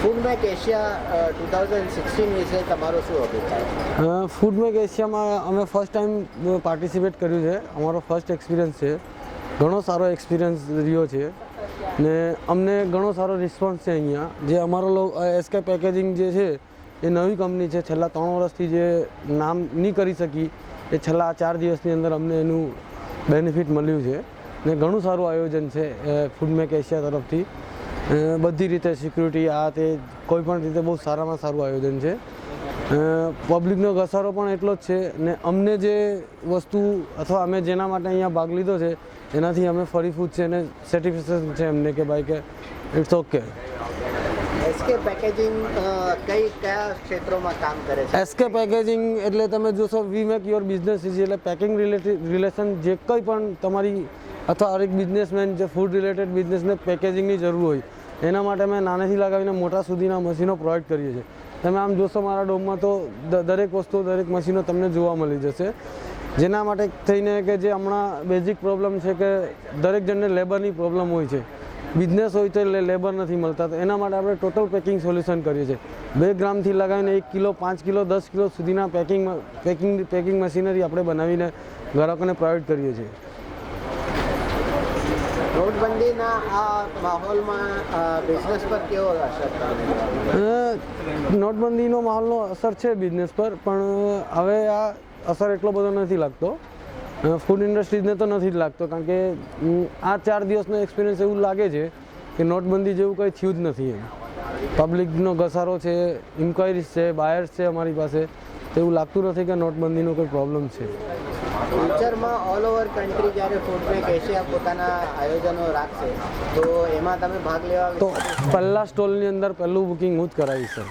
Food make Asia 2016 વિશે તમારો શું અભિપ્રાય? ફૂડ મેક એશિયામાં અમે ફર્સ્ટ ટાઈમ પાર્ટિસિપેટ કર્યું છે. અમારો ફર્સ્ટ એક્સપિરિયન્સ છે. ઘણો સારો એક્સપિરિયન્સ રહ્યો છે ને અમને ઘણો સારો રિસ્પોન્સ છે અહીંયા. જે અમારો એસકે પેકેજિંગ જે છે એ નવી કંપની છે. છેલ્લા 3 વર્ષથી જે નામ નહીં કરી શકી એ છેલ્લા 4 દિવસની અંદર અમને એનું બેનિફિટ મળ્યું છે ને ઘણું સારું આયોજન છે ફૂડ મેક એશિયા તરફથી. બધી રીતે સિક્યુરિટી આ તે કોઈ પણ રીતે બહુ સારામાં સારું આયોજન છે. પબ્લિકનો ઘસારો પણ એટલો જ છે ને અમને જે વસ્તુ અથવા અમે જેના માટે અહીંયા ભાગ લીધો છે એનાથી અમે ફરી ફૂડ છે અને સેટિસ્ફેક્શન છે એમને કે ભાઈ કે ઇટ્સ ઓકે. એસકે પેકેજિંગ કયા ક્ષેત્રોમાં કામ કરે છે? એસકે પેકેજિંગ એટલે તમે જોશો we make your business easy, એટલે પેકિંગ રિલેશન જે કંઈ પણ તમારી અથવા હરેક બિઝનેસમેન જે ફૂડ રિલેટેડ બિઝનેસને પેકેજિંગની જરૂર હોય એના માટે અમે નાનેથી લગાવીને મોટા સુધીના મશીનો પ્રોવાઈડ કરીએ છીએ. તમે આમ જોશો મારા ડોમમાં તો દરેક વસ્તુ દરેક મશીનો તમને જોવા મળી જશે. જેના માટે થઈને કે જે હમણાં બેઝિક પ્રોબ્લેમ છે કે દરેક જણને લેબરની પ્રોબ્લેમ હોય છે. બિઝનેસ હોય તો લેબર નથી મળતા, તો એના માટે આપણે ટોટલ પેકિંગ સોલ્યુશન કરીએ છીએ. 2 ગ્રામથી લગાવીને 1 કિલો, 5 કિલો, 10 કિલો સુધીના પેકિંગ મશીનરી આપણે બનાવીને ગ્રાહકોને પ્રોવાઈડ કરીએ છીએ. નોટબંધીના આ માહોલમાં બિઝનેસ પર કેવો અસર થાય? નોટબંધીનો માહોલનો અસર છે બિઝનેસ પર, પણ હવે આ અસર એટલો બધો નથી લાગતો. ફૂડ ઇન્ડસ્ટ્રીઝને તો નથી જ લાગતો, કારણ કે આ 4 દિવસનો એક્સપિરિયન્સ એવું લાગે છે કે નોટબંધી જેવું કંઈ થયું જ નથી. એમ પબ્લિકનો ઘસારો છે, ઇન્ક્વાયરીઝ છે, બાયર્સ છે અમારી પાસે, તો એવું લાગતું નથી કે નોટબંધીનો કોઈ પ્રોબ્લેમ છે. ફ્યુચરમાં ઓલ ઓવર કન્ટ્રી જ્યારે ફૂડ મેક એશિયા પોતાના આયોજનો રાખશે તો એમાં તમે ભાગ લેવા? તો પહેલા સ્ટોલની અંદર પહેલું બુકિંગ હું જ કરાવીશ સર.